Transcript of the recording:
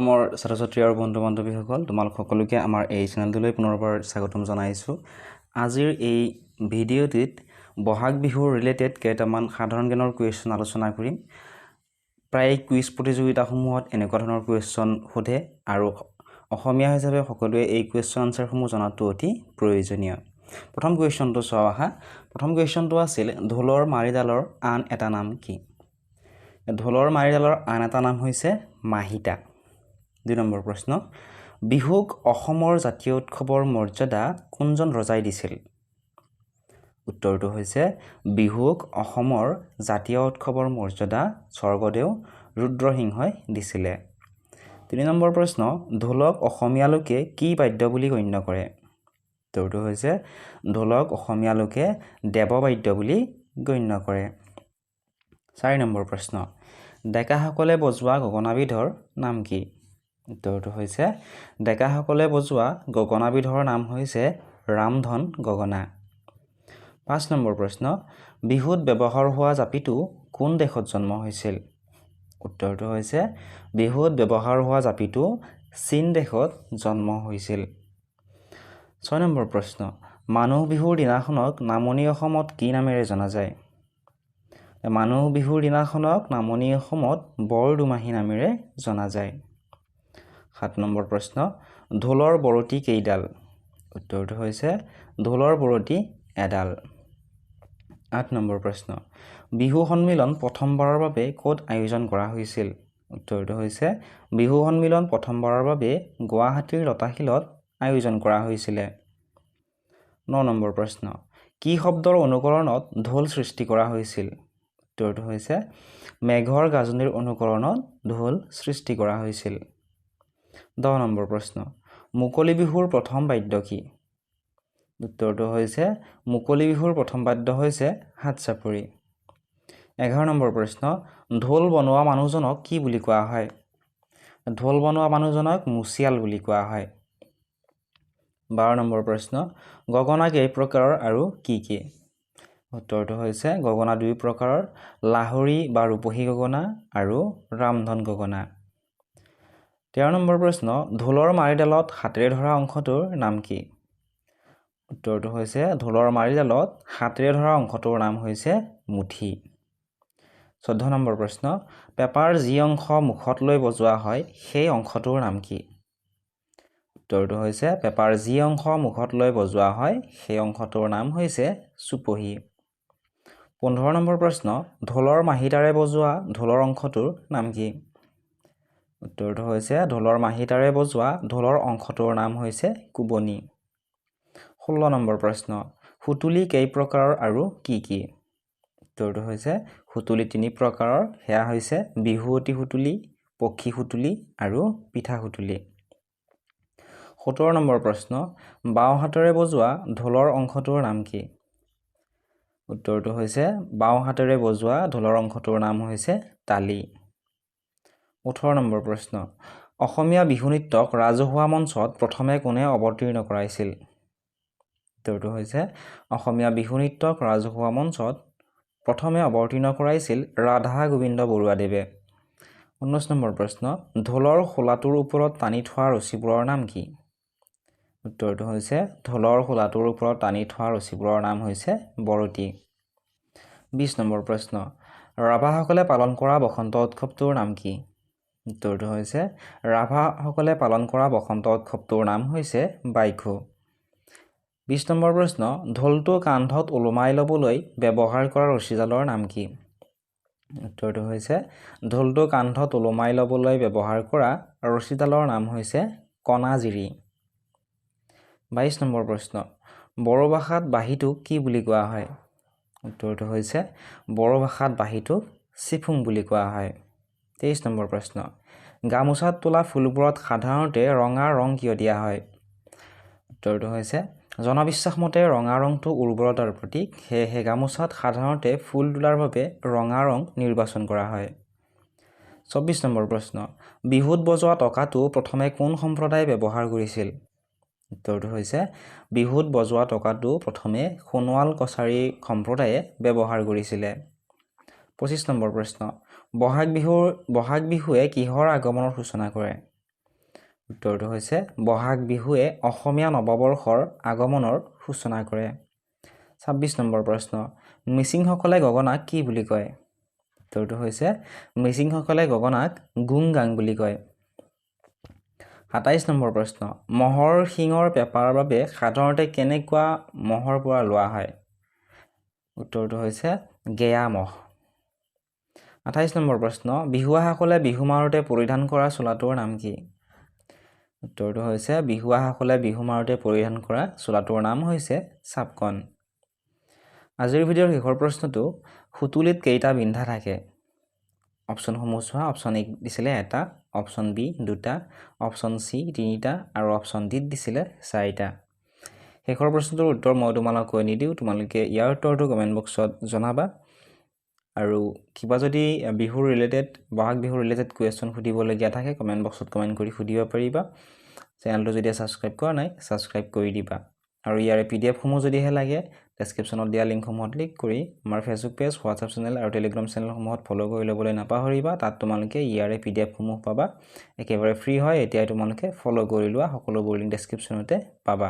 মোৰ ছাত্ৰ-ছাত্ৰী আৰু বন্ধু-বান্ধৱীসকল তোমালোক সকলোকে আমাৰ এই চেনেলটোলৈ পুনৰবাৰ স্বাগতম জনাইছোঁ। আজিৰ এই ভিডিঅ'টিত বহাগ বিহুৰ ৰিলেটেড কেইটামান সাধাৰণ জ্ঞানৰ কুৱেশ্যন আলোচনা কৰিম। প্ৰায় কুইজ প্ৰতিযোগিতাসমূহত এনেকুৱা ধৰণৰ কুৱেশ্যন সোধে আৰু অসমীয়া হিচাপে সকলোৱে এই কুৱেশ্যন আনচাৰসমূহ জনাটো অতি প্ৰয়োজনীয়। প্ৰথম কুৱেশ্যনটো চাওঁ আহা। প্ৰথম কুৱেশ্যনটো আছিল ঢোলৰ মাৰিডালৰ আন এটা নাম কি? ঢোলৰ মাৰিডালৰ আন এটা নাম হৈছে মাহিতা। ২ নম্বৰ প্ৰশ্ন, বিহুক অসমৰ জাতীয় উৎসৱৰ মৰ্যাদা কোনজন ৰজাই দিছিল? উত্তৰটো হৈছে বিহুক অসমৰ জাতীয় উৎসৱৰ মৰ্যাদা স্বৰ্গদেউ ৰুদ্ৰসিংহই দিছিলে। ৩ নম্বৰ প্ৰশ্ন, ঢোলক অসমীয়া লোকে কি বাদ্য বুলি গণ্য কৰে? উত্তৰটো হৈছে ঢোলক অসমীয়া লোকে দেৱবাদ্য বুলি গণ্য কৰে। ৪ নম্বৰ প্ৰশ্ন, ডেকাসকলে বজোৱা গগনাবিধৰ নাম কি? উত্তৰটো হৈছে ডেকাসকলে বজোৱা গগনাবিধৰ নাম হৈছে ৰামধন গগনা। ৫ নম্বৰ প্ৰশ্ন, বিহুত ব্যৱহাৰ হোৱা জাপিটো কোন দেশত জন্ম হৈছিল? উত্তৰটো হৈছে বিহুত ব্যৱহাৰ হোৱা জাপিটো চীন দেশত জন্ম হৈছিল। ৬ নম্বৰ প্ৰশ্ন, মানুহ বিহুৰ দিনাখনক নামনি অসমত কি নামেৰে জনা যায়? মানুহ বিহুৰ দিনাখনক নামনি অসমত বৰদুমাহী নামেৰে জনা যায়। ৭ নম্বৰ প্ৰশ্ন, ঢোলৰ বৰতি কেইডাল? উত্তৰটো হৈছে ঢোলৰ বৰতি এডাল। ৮ নম্বৰ প্ৰশ্ন, বিহু সন্মিলন প্ৰথমবাৰৰ বাবে ক'ত আয়োজন কৰা হৈছিল? উত্তৰটো হৈছে বিহু সন্মিলন প্ৰথমবাৰৰ বাবে গুৱাহাটীৰ লতাশিলত আয়োজন কৰা হৈছিলে। ৯ নম্বৰ প্ৰশ্ন, কি শব্দৰ অনুকৰণত ঢোল সৃষ্টি কৰা হৈছিল? উত্তৰটো হৈছে মেঘৰ গাজনিৰ অনুকৰণত ঢোল সৃষ্টি কৰা হৈছিল। ১০ নম্বৰ প্ৰশ্ন, মুকলি বিহুৰ প্ৰথম বাদ্য কি? উত্তৰটো হৈছে মুকলি বিহুৰ প্ৰথম বাদ্য হৈছে হাত চাপৰি। ১১ নম্বৰ প্ৰশ্ন, ঢোল বনোৱা মানুহজনক কি বুলি কোৱা হয়? ঢোল বনোৱা মানুহজনক মুচিয়াল বুলি কোৱা হয়। ১২ নম্বৰ প্ৰশ্ন, গগনা কেই প্ৰকাৰৰ আৰু কি কি? উত্তৰটো হৈছে গগনা ২ প্ৰকাৰৰ, লাহৰী বা ৰূপহী গগনা আৰু ৰামধন গগনা। ১৩ নম্বৰ প্ৰশ্ন, ঢোলৰ মাৰিডালত হাতেৰে ধৰা অংশটোৰ নাম কি? উত্তৰটো হৈছে ঢোলৰ মাৰিডালত হাতেৰে ধৰা অংশটোৰ নাম হৈছে মুঠি। ১৪ নম্বৰ প্ৰশ্ন, পেঁপাৰ যি অংশ মুখত লৈ বজোৱা হয় সেই অংশটোৰ নাম কি? উত্তৰটো হৈছে পেঁপাৰ যি অংশ মুখত লৈ বজোৱা হয় সেই অংশটোৰ নাম হৈছে চুপহী। ১৫ নম্বৰ প্ৰশ্ন, ঢোলৰ মাহিতাৰে বজোৱা ঢোলৰ অংশটোৰ নাম কি? উত্তৰটো হৈছে ঢোলৰ মাহিতাৰে বজোৱা ঢোলৰ অংশটোৰ নাম হৈছে কোবনি। ১৬ নম্বৰ প্ৰশ্ন, সুতুলি কেই প্ৰকাৰৰ আৰু কি কি? উত্তৰটো হৈছে সুতুলি ৩ প্ৰকাৰৰ, সেয়া হৈছে বিহুৱতী সুতুলি, পক্ষী সুতুলি আৰু পিঠা সুতুলি। ১৭ নম্বৰ প্ৰশ্ন, বাওঁ হাতেৰে বজোৱা ঢোলৰ অংশটোৰ নাম কি? উত্তৰটো হৈছে বাওঁ হাতেৰে বজোৱা ঢোলৰ অংশটোৰ নাম হৈছে তালি। ১৮ নম্বৰ প্ৰশ্ন, অসমীয়া বিহু নৃত্যক ৰাজহুৱা মঞ্চত প্ৰথমে কোনে অৱতীৰ্ণ কৰাইছিল? উত্তৰটো হৈছে অসমীয়া বিহু নৃত্যক ৰাজহুৱা মঞ্চত প্ৰথমে অৱতীৰ্ণ কৰাইছিল ৰাধা গোবিন্দ বৰুৱাদেৱে। ১৯ নম্বৰ প্ৰশ্ন, ঢোলৰ খোলাটোৰ ওপৰত টানি থোৱা ৰছীবোৰৰ নাম কি? উত্তৰটো হৈছে ঢোলৰ খোলাটোৰ ওপৰত টানি থোৱা ৰছীবোৰৰ নাম হৈছে বৰতী। ২০ নম্বৰ প্ৰশ্ন, ৰাভাসকলে পালন কৰা বসন্ত উৎসৱটোৰ নাম কি? উত্তৰটো হৈছে ৰাভাসকলে পালন কৰা বসন্ত উৎসৱটোৰ নাম হৈছে বাইখু। ২০ নম্বৰ প্ৰশ্ন, ঢোলটো কান্ধত ওলোমাই ল'বলৈ ব্যৱহাৰ কৰা ৰছীডালৰ নাম কি? উত্তৰটো হৈছে ঢোলটো কান্ধত ওলোমাই ল'বলৈ ব্যৱহাৰ কৰা ৰছীডালৰ নাম হৈছে কণাজিৰি। ২২ নম্বৰ প্ৰশ্ন, বড়ো ভাষাত বাঁহীটোক কি বুলি কোৱা হয়? উত্তৰটো হৈছে বড়ো ভাষাত বাঁহীটোক চিফুং বুলি কোৱা হয়। ২৩ নম্বৰ প্ৰশ্ন, গামোচাত তোলা ফুলবোৰত সাধাৰণতে ৰঙা ৰং কিয় দিয়া হয়? উত্তৰটো হৈছে জনবিশ্বাস মতে ৰঙা ৰংটো উৰ্বৰতাৰ প্ৰতীক, সেয়েহে গামোচাত সাধাৰণতে ফুল তোলাৰ বাবে ৰঙা ৰং নিৰ্বাচন কৰা হয়। ২৪ নম্বৰ প্ৰশ্ন, বিহুত বজোৱা টকাটো প্ৰথমে কোন সম্প্ৰদায়ে ব্যৱহাৰ কৰিছিল? উত্তৰটো হৈছে বিহুত বজোৱা টকাটো প্ৰথমে সোণোৱাল কছাৰী সম্প্ৰদায়ে ব্যৱহাৰ কৰিছিলে। ২৫ নম্বৰ প্ৰশ্ন, বহাগ বিহুৱে কিহৰ আগমনৰ সূচনা কৰে? উত্তৰটো হৈছে বহাগ বিহুৱে অসমীয়া নৱবৰ্ষৰ আগমনৰ সূচনা কৰে। 26 নম্বৰ প্ৰশ্ন, মিচিংসকলে গগনাক কি বুলি কয়? উত্তৰটো হৈছে মিচিংসকলে গগনাক গুংগাং বুলি কয়। 27 নম্বৰ প্ৰশ্ন, মহৰ শিঙৰ পেপাৰ বাবে সাধাৰণতে কেনেকুৱা মহৰ পৰা লোৱা হয়? উত্তৰটো হৈছে গেয়া মহ। 28 নম্বৰ প্ৰশ্ন, বিহুৱাসকলে বিহু মাৰোঁতে পৰিধান কৰা চোলাটোৰ নাম কি? উত্তৰটো হৈছে বিহুৱাসকলে বিহু মাৰোঁতে পৰিধান কৰা চোলাটোৰ নাম হৈছে চাপকন। আজিৰ ভিডিঅ'ৰ শেষৰ প্ৰশ্নটো, সুতুলিত কেইটা বিন্ধা থাকে? অপশ্যনসমূহ চোৱা। অপশ্যন এ দিছিলে 1টা, অপশ্যন বি 2টা, অপশ্যন চি 3টা আৰু অপশ্যন ডি দিছিলে 4টা। শেষৰ প্ৰশ্নটোৰ উত্তৰ মই তোমালোকক কৈ নিদিওঁ, তোমালোকে ইয়াৰ উত্তৰটো কমেণ্ট বক্সত জনাবা। আৰু কিবা যদি বিহুৰ ৰিলেটেড, বহাগ বিহুৰ ৰিলেটেড কুৱেশ্যন সুধিবলগীয়া থাকে কমেণ্ট বক্সত কমেণ্ট কৰি সুধিব পাৰিবা। চেনেলটো যদি ছাবস্ক্ৰাইব কৰা নাই ছাবস্ক্ৰাইব কৰি দিবা। আৰু ইয়াৰে PDF-সমূহ যদিহে লাগে ডেছক্ৰিপশ্যনত দিয়া লিংকসমূহত ক্লিক কৰি আমাৰ ফেচবুক পেজ, হোৱাটছআপ চেনেল আৰু টেলিগ্ৰাম চেনেলসমূহত ফ'ল' কৰি ল'বলৈ নাপাহৰিবা। তাত তোমালোকে ইয়াৰে PDF-সমূহ পাবা, একেবাৰে ফ্ৰী হয়। এতিয়াই তোমালোকে ফ'ল' কৰি লোৱা, সকলোবোৰ লিংক ডেছক্ৰিপশ্যনতে পাবা।